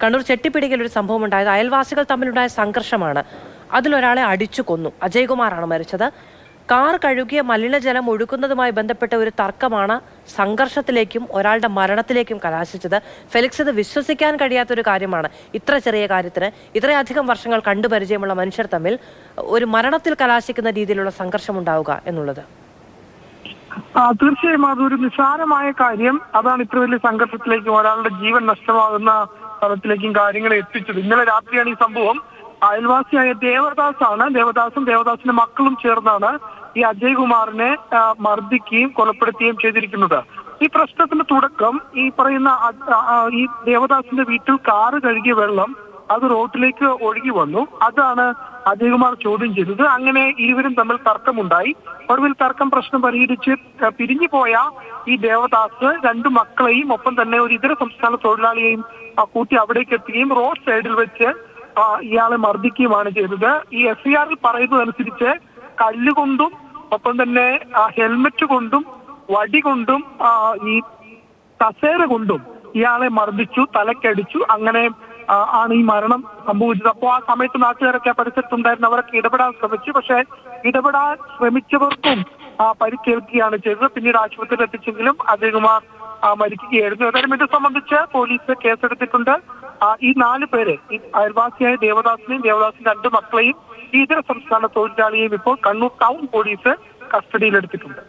കണ്ണൂർ ചെട്ടിപ്പിടിക്കൽ ഒരു സംഭവം ഉണ്ടായത്. അയൽവാസികൾ തമ്മിലുണ്ടായ സംഘർഷമാണ്. അതിലൊരാളെ അടിച്ചു കൊന്നു. അജയ്കുമാറാണ് മരിച്ചത്. കാർ കഴുകിയ മലിനജലം ഒഴുക്കുന്നതുമായി ബന്ധപ്പെട്ട ഒരു തർക്കമാണ് സംഘർഷത്തിലേക്കും ഒരാളുടെ മരണത്തിലേക്കും കലാശിച്ചത്. ഫെലിക്സ്, ഇത് വിശ്വസിക്കാൻ കഴിയാത്തൊരു കാര്യമാണ്. ഇത്ര ചെറിയ കാര്യത്തിന് ഇത്രയധികം വർഷങ്ങൾ കണ്ടുപരിചയമുള്ള മനുഷ്യർ തമ്മിൽ ഒരു മരണത്തിൽ കലാശിക്കുന്ന രീതിയിലുള്ള സംഘർഷം ഉണ്ടാവുക എന്നുള്ളത്. തീർച്ചയായും അതൊരു നിസ്സാരമായ കാര്യം. അതാണ് ഇത്ര വലിയ സംഘർഷത്തിലേക്കും ഒരാളുടെ ജീവൻ നഷ്ടമാകുന്ന തലത്തിലേക്കും കാര്യങ്ങളെ എത്തിച്ചത്. ഇന്നലെ രാത്രിയാണ് ഈ സംഭവം. അയൽവാസിയായ ദേവദാസും ദേവദാസിന്റെ മക്കളും ചേർന്നാണ് ഈ അജയ്കുമാറിനെ മർദ്ദിക്കുകയും കൊലപ്പെടുത്തുകയും ചെയ്തിരിക്കുന്നത്. ഈ പ്രശ്നത്തിന്റെ തുടക്കം ഈ പറയുന്ന ഈ ദേവദാസിന്റെ വീട്ടിൽ കാറ് കഴുകിയ വെള്ളം അത് റോഡിലേക്ക് ഒഴുകി വന്നു. അതാണ് അജയ്കുമാർ ചോദ്യം ചെയ്തത്. അങ്ങനെ ഇരുവരും തമ്മിൽ തർക്കമുണ്ടായി. ഒടുവിൽ പ്രശ്നം പരിഹരിച്ച് പിരിഞ്ഞു പോയ ഈ ദേവദാസ് രണ്ടു മക്കളെയും ഒപ്പം തന്നെ ഒരു ഇതര സംസ്ഥാന തൊഴിലാളിയെയും കൂട്ടി അവിടേക്ക് എത്തുകയും റോഡ് സൈഡിൽ വെച്ച് ഇയാളെ മർദ്ദിക്കുകയുമാണ് ചെയ്തത്. ഈ FIR-ൽ പറയുന്നതനുസരിച്ച് കല്ലുകൊണ്ടും ഒപ്പം തന്നെ ഹെൽമറ്റ് കൊണ്ടും വടി കൊണ്ടും ഈ കസേര കൊണ്ടും ഇയാളെ മർദ്ദിച്ചു, തലക്കടിച്ചു. അങ്ങനെ ആണ് ഈ മരണം സംഭവിച്ചത്. അപ്പോൾ ആ സമയത്ത് നാട്ടുകാരൊക്കെ പരിസരത്തുണ്ടായിരുന്നു. അവരൊക്കെ ഇടപെടാൻ ശ്രമിച്ചു. പക്ഷെ ഇടപെടാൻ ശ്രമിച്ചവർക്കും പരിക്കേൽക്കുകയാണ് ചെയ്തത്. പിന്നീട് ആശുപത്രിയിൽ എത്തിച്ചെങ്കിലും അജയ്കുമാർ മരിക്കുകയായിരുന്നു. ഏതായാലും ഇത് സംബന്ധിച്ച് പോലീസ് കേസെടുത്തിട്ടുണ്ട്. ഈ 4 പേരെ, ഈ അയൽവാസിയായ ദേവദാസിന്റെ 2 മക്കളെയും ഈ ഇതര സംസ്ഥാന തൊഴിലാളിയെയും ഇപ്പോൾ കണ്ണൂർ ടൗൺ പോലീസ് കസ്റ്റഡിയിലെടുത്തിട്ടുണ്ട്.